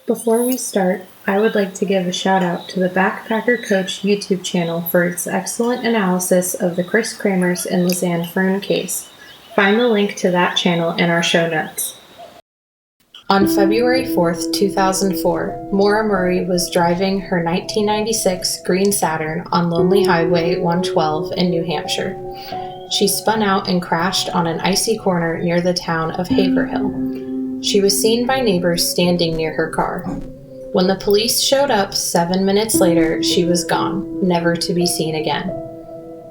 Before we start, I would like to give a shout out to the Backpacker Coach YouTube channel for its excellent analysis of the Chris Kramers and Lizanne Fern case. Find the link to that channel in our show notes. On February 4th, 2004, Maura Murray was driving her 1996 green Saturn on Lonely Highway 112 in New Hampshire. She spun out and crashed on an icy corner near the town of Haverhill. She was seen by neighbors standing near her car. When the police showed up 7 minutes later, she was gone, never to be seen again.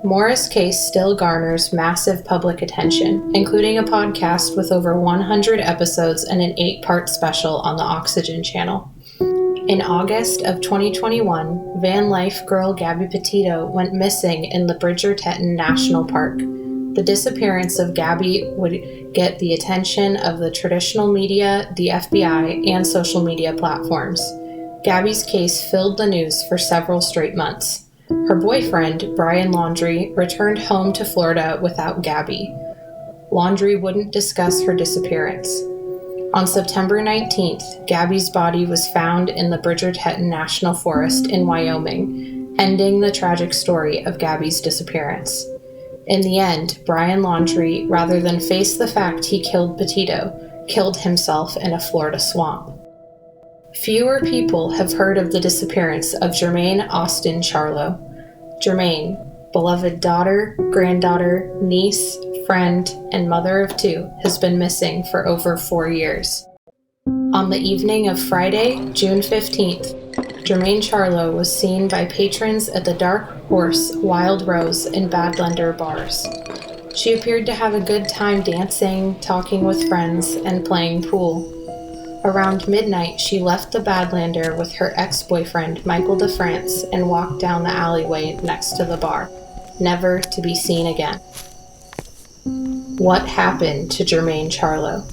Maura's case still garners massive public attention, including a podcast with over 100 episodes and an 8-part special on the Oxygen channel. In August of 2021, van life girl Gabby Petito went missing in the Bridgerton National Park. The disappearance of Gabby would get the attention of the traditional media, the FBI, and social media platforms. Gabby's case filled the news for several straight months. Her boyfriend, Brian Laundrie, returned home to Florida without Gabby. Laundrie wouldn't discuss her disappearance. On September 19th, Gabby's body was found in the Bridgerton National Forest in Wyoming, ending the tragic story of Gabby's disappearance. In the end, Brian Laundrie, rather than face the fact he killed Petito, killed himself in a Florida swamp. Fewer people have heard of the disappearance of Jermain Austin Charlo. Jermaine, beloved daughter, granddaughter, niece, friend, and mother of 2, has been missing for over 4 years. On the evening of Friday, June 15th, Jermain Charlo was seen by patrons at the Dark Horse Wild Rose in Badlander Bars. She appeared to have a good time dancing, talking with friends, and playing pool. Around midnight, she left the Badlander with her ex-boyfriend Michael Defrance and walked down the alleyway next to the bar, never to be seen again. What happened to Jermain Charlo?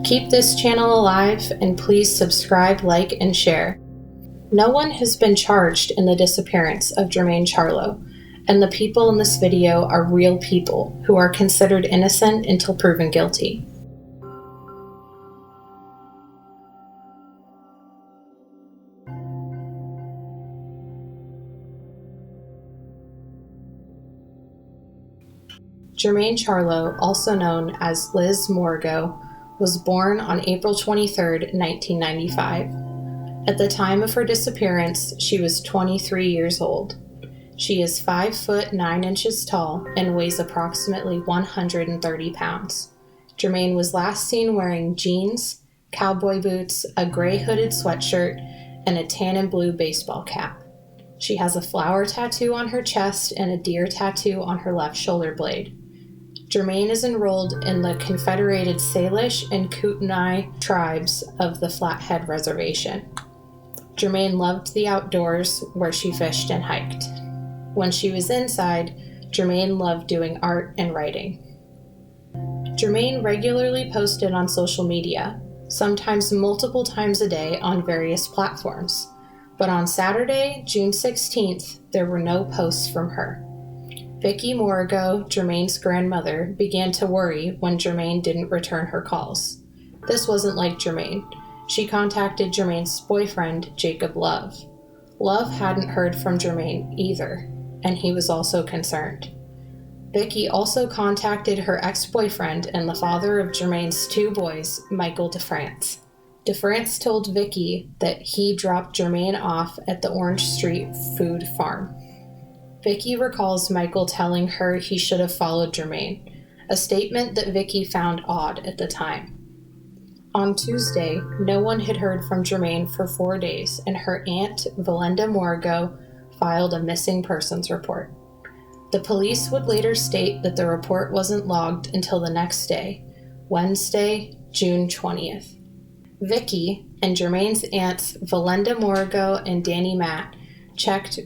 Keep this channel alive, and please subscribe, like, and share. No one has been charged in the disappearance of Jermain Charlo, and the people in this video are real people who are considered innocent until proven guilty. Jermain Charlo, also known as Liz Morgo, was born on April 23, 1995. At the time of her disappearance, she was 23 years old. She is 5 foot 9 inches tall and weighs approximately 130 pounds. Jermain was last seen wearing jeans, cowboy boots, a gray hooded sweatshirt, and a tan and blue baseball cap. She has a flower tattoo on her chest and a deer tattoo on her left shoulder blade. Jermain is enrolled in the Confederated Salish and Kootenai tribes of the Flathead Reservation. Jermain loved the outdoors, where she fished and hiked. When she was inside, Jermain loved doing art and writing. Jermain regularly posted on social media, sometimes multiple times a day on various platforms. But on Saturday, June 16th, there were no posts from her. Vicky Morgo, Jermain's grandmother, began to worry when Jermain didn't return her calls. This wasn't like Jermain. She contacted Jermain's boyfriend, Jacob Love. Love hadn't heard from Jermain either, and he was also concerned. Vicky also contacted her ex-boyfriend and the father of Jermain's 2 boys, Michael Defrance. Defrance told Vicky that he dropped Jermain off at the Orange Street Food Farm. Vicky recalls Michael telling her he should have followed Jermain, a statement that Vicky found odd at the time. On Tuesday, no one had heard from Jermain for 4 days, and her aunt, Valenda Morgo, filed a missing persons report. The police would later state that the report wasn't logged until the next day, Wednesday, June 20th. Vicky and Jermaine's aunts Valenda Morrigo and Danny Matt checked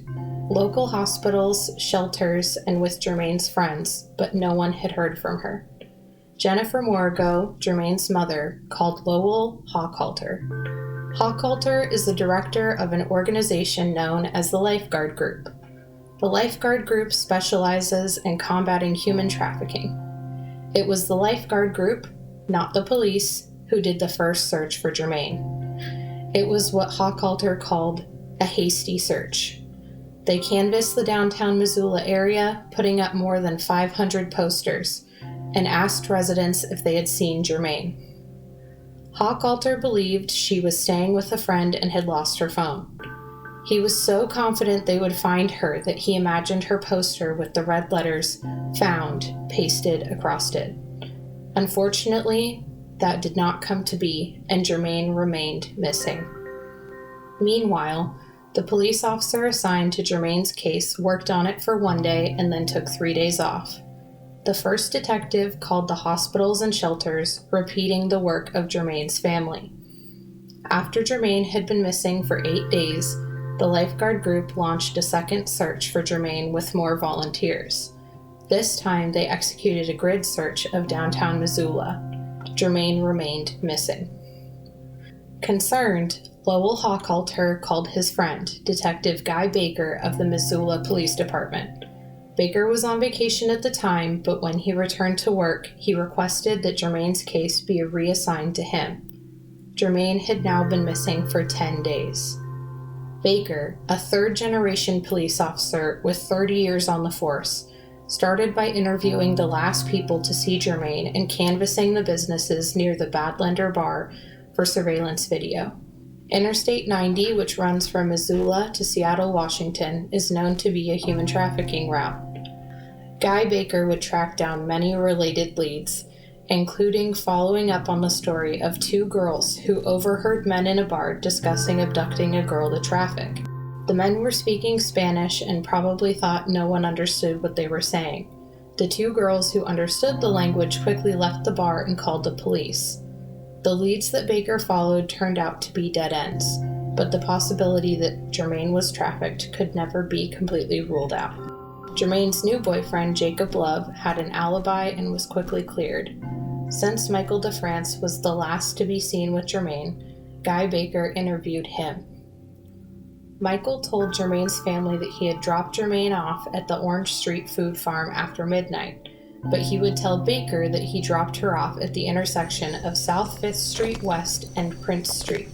local hospitals, shelters, and with Jermaine's friends, but no one had heard from her. Jennifer Morrigo, Jermaine's mother, called Lowell Hochhalter. Hochhalter is the director of an organization known as the Lifeguard Group. The Lifeguard Group specializes in combating human trafficking. It was the Lifeguard Group, not the police, who did the first search for Jermaine. It was what Hochhalter called a hasty search. They canvassed the downtown Missoula area, putting up more than 500 posters, and asked residents if they had seen Jermaine. Hochhalter believed she was staying with a friend and had lost her phone. He was so confident they would find her that he imagined her poster with the red letters "Found" pasted across it. Unfortunately, that did not come to be, and Jermaine remained missing. Meanwhile, the police officer assigned to Jermaine's case worked on it for one day and then took 3 days off. The first detective called the hospitals and shelters, repeating the work of Jermaine's family. After Jermaine had been missing for 8 days, the Lifeguard Group launched a second search for Jermaine with more volunteers. This time, they executed a grid search of downtown Missoula. Jermaine remained missing. Concerned, Lowell Hochhalter called his friend, Detective Guy Baker of the Missoula Police Department. Baker was on vacation at the time, but when he returned to work, he requested that Jermaine's case be reassigned to him. Jermaine had now been missing for 10 days. Baker, a third-generation police officer with 30 years on the force, started by interviewing the last people to see Jermaine and canvassing the businesses near the Badlander Bar for surveillance video. Interstate 90, which runs from Missoula to Seattle, Washington, is known to be a human trafficking route. Guy Baker would track down many related leads, including following up on the story of 2 girls who overheard men in a bar discussing abducting a girl to traffic. The men were speaking Spanish and probably thought no one understood what they were saying. The 2 girls who understood the language quickly left the bar and called the police. The leads that Baker followed turned out to be dead ends, but the possibility that Jermaine was trafficked could never be completely ruled out. Jermaine's new boyfriend, Jacob Love, had an alibi and was quickly cleared. Since Michael Defrance was the last to be seen with Jermaine, Guy Baker interviewed him. Michael told Jermaine's family that he had dropped Jermaine off at the Orange Street Food Farm after midnight, but he would tell Baker that he dropped her off at the intersection of South 5th Street West and Prince Street.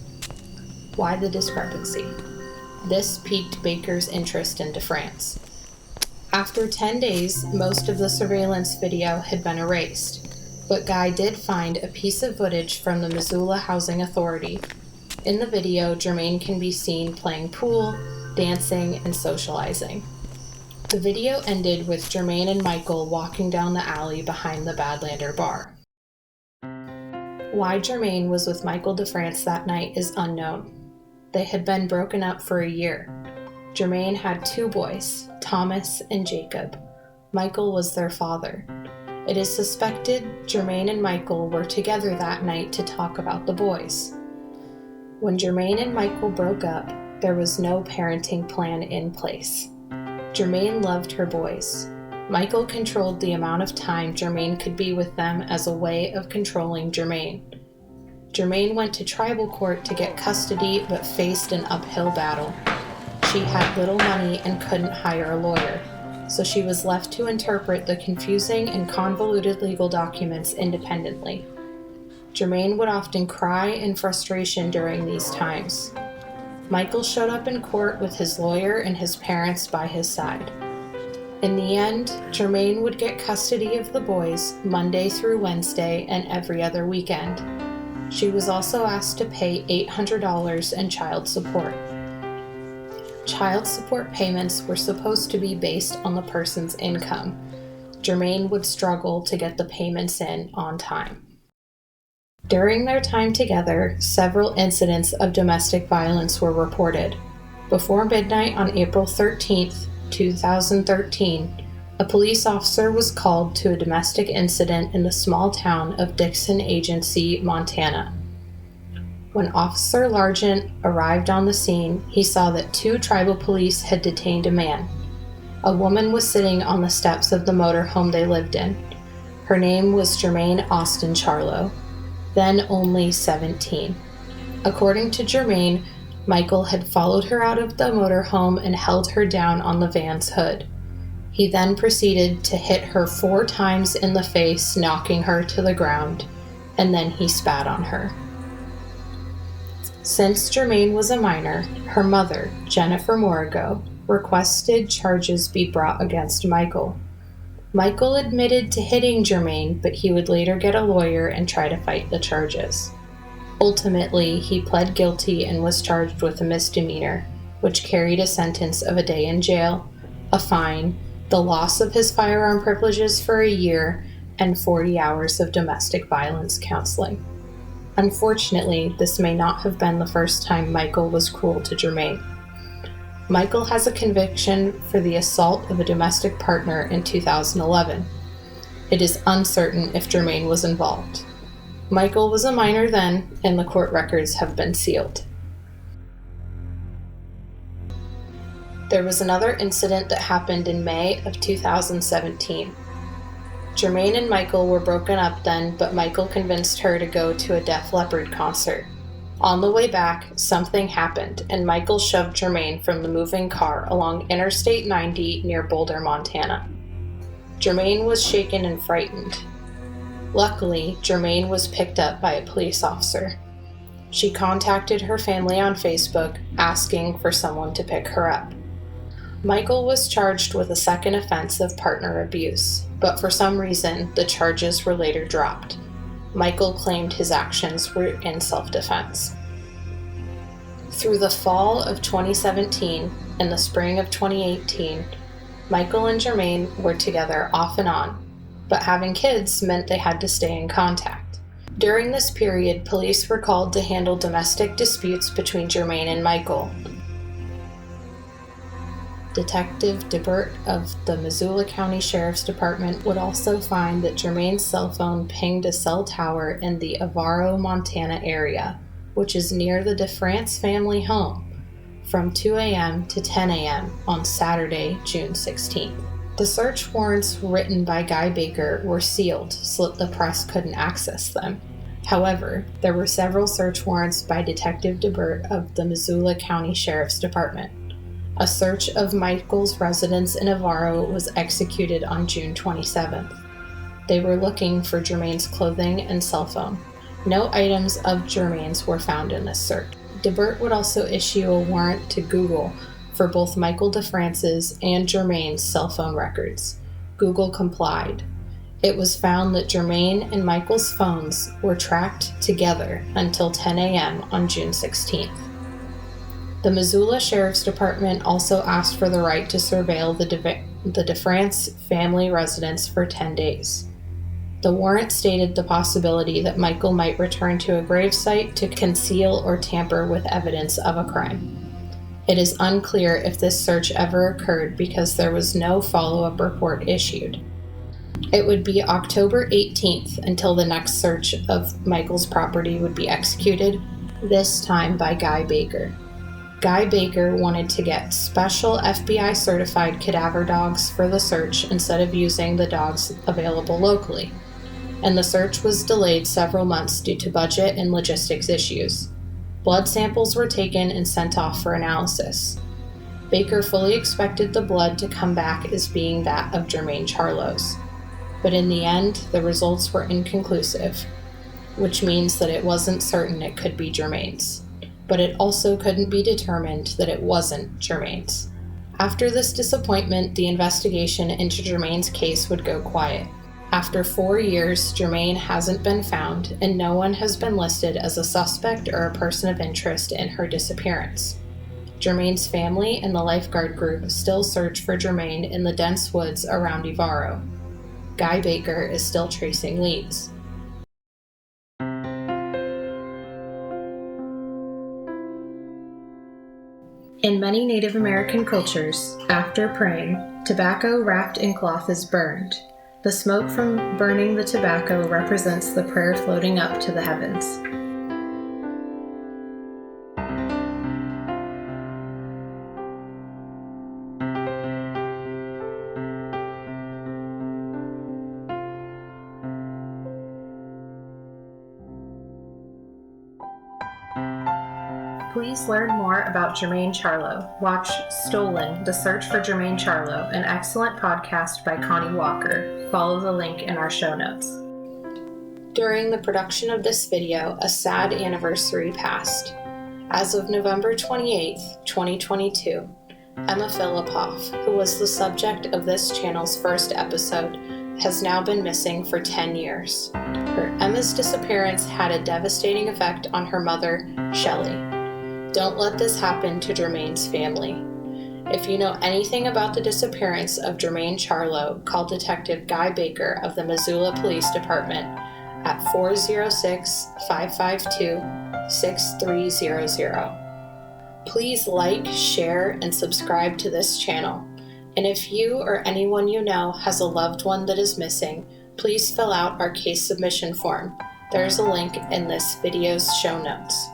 Why the discrepancy? This piqued Baker's interest in Defrance. After 10 days, most of the surveillance video had been erased, but Guy did find a piece of footage from the Missoula Housing Authority. In the video, Jermaine can be seen playing pool, dancing, and socializing. The video ended with Jermaine and Michael walking down the alley behind the Badlander Bar. Why Jermaine was with Michael Defrance that night is unknown. They had been broken up for a year. Jermaine had 2 boys, Thomas and Jacob. Michael was their father. It is suspected Jermaine and Michael were together that night to talk about the boys. When Jermaine and Michael broke up, there was no parenting plan in place. Jermaine loved her boys. Michael controlled the amount of time Jermaine could be with them as a way of controlling Jermaine. Jermaine went to tribal court to get custody but faced an uphill battle. She had little money and couldn't hire a lawyer, so she was left to interpret the confusing and convoluted legal documents independently. Jermaine would often cry in frustration during these times. Michael showed up in court with his lawyer and his parents by his side. In the end, Jermaine would get custody of the boys Monday through Wednesday and every other weekend. She was also asked to pay $800 in child support. Child support payments were supposed to be based on the person's income. Jermaine would struggle to get the payments in on time. During their time together, several incidents of domestic violence were reported. Before midnight on April 13, 2013, a police officer was called to a domestic incident in the small town of Dixon Agency, Montana. When Officer Largent arrived on the scene, he saw that 2 tribal police had detained a man. A woman was sitting on the steps of the motorhome they lived in. Her name was Jermain Austin Charlo, then only 17. According to Jermaine, Michael had followed her out of the motorhome and held her down on the van's hood. He then proceeded to hit her 4 times in the face, knocking her to the ground, and then he spat on her. Since Jermaine was a minor, her mother, Jennifer Morrigo, requested charges be brought against Michael. Michael admitted to hitting Jermaine, but he would later get a lawyer and try to fight the charges. Ultimately, he pled guilty and was charged with a misdemeanor, which carried a sentence of a day in jail, a fine, the loss of his firearm privileges for a year, and 40 hours of domestic violence counseling. Unfortunately, this may not have been the first time Michael was cruel to Jermaine. Michael has a conviction for the assault of a domestic partner in 2011. It is uncertain if Jermaine was involved. Michael was a minor then, and the court records have been sealed. There was another incident that happened in May of 2017. Jermaine and Michael were broken up then, but Michael convinced her to go to a Def Leppard concert. On the way back, something happened, and Michael shoved Jermaine from the moving car along Interstate 90 near Boulder, Montana. Jermaine was shaken and frightened. Luckily, Jermaine was picked up by a police officer. She contacted her family on Facebook, asking for someone to pick her up. Michael was charged with a second offense of partner abuse, but for some reason, the charges were later dropped. Michael claimed his actions were in self-defense. Through the fall of 2017 and the spring of 2018, Michael and Jermaine were together off and on, but having kids meant they had to stay in contact. During this period, police were called to handle domestic disputes between Jermaine and Michael. Detective DeBert of the Missoula County Sheriff's Department would also find that Jermaine's cell phone pinged a cell tower in the Avaro, Montana area, which is near the Defrance family home, from 2 a.m. to 10 a.m. on Saturday, June 16th. The search warrants written by Guy Baker were sealed so that the press couldn't access them. However, there were several search warrants by Detective DeBert of the Missoula County Sheriff's Department. A search of Michael's residence in Avaro was executed on June 27th. They were looking for Jermaine's clothing and cell phone. No items of Jermaine's were found in this search. DeBert would also issue a warrant to Google for both Michael Defrance's and Jermaine's cell phone records. Google complied. It was found that Jermaine and Michael's phones were tracked together until 10 a.m. on June 16th. The Missoula Sheriff's Department also asked for the right to surveil the Defrance family residence for 10 days. The warrant stated the possibility that Michael might return to a gravesite to conceal or tamper with evidence of a crime. It is unclear if this search ever occurred because there was no follow-up report issued. It would be October 18th until the next search of Michael's property would be executed, this time by Guy Baker. Guy Baker wanted to get special FBI certified cadaver dogs for the search instead of using the dogs available locally, and the search was delayed several months due to budget and logistics issues. Blood samples were taken and sent off for analysis. Baker fully expected the blood to come back as being that of Jermain Charlo's, but in the end, the results were inconclusive, which means that it wasn't certain it could be Jermain's. But it also couldn't be determined that it wasn't Jermaine's. After this disappointment, the investigation into Jermaine's case would go quiet. After 4 years, Jermaine hasn't been found, and no one has been listed as a suspect or a person of interest in her disappearance. Jermaine's family and the lifeguard group still search for Jermaine in the dense woods around Avaro. Guy Baker is still tracing leads. In many Native American cultures, after praying, tobacco wrapped in cloth is burned. The smoke from burning the tobacco represents the prayer floating up to the heavens. Please learn more about Jermain Charlo. Watch Stolen, The Search for Jermain Charlo, an excellent podcast by Connie Walker. Follow the link in our show notes. During the production of this video, a sad anniversary passed. As of November 28th, 2022, Emma Filipoff, who was the subject of this channel's first episode, has now been missing for 10 years. Emma's disappearance had a devastating effect on her mother, Shelley. Don't let this happen to Jermaine's family. If you know anything about the disappearance of Jermain Charlo, call Detective Guy Baker of the Missoula Police Department at 406-552-6300. Please like, share, and subscribe to this channel. And if you or anyone you know has a loved one that is missing, please fill out our case submission form. There's a link in this video's show notes.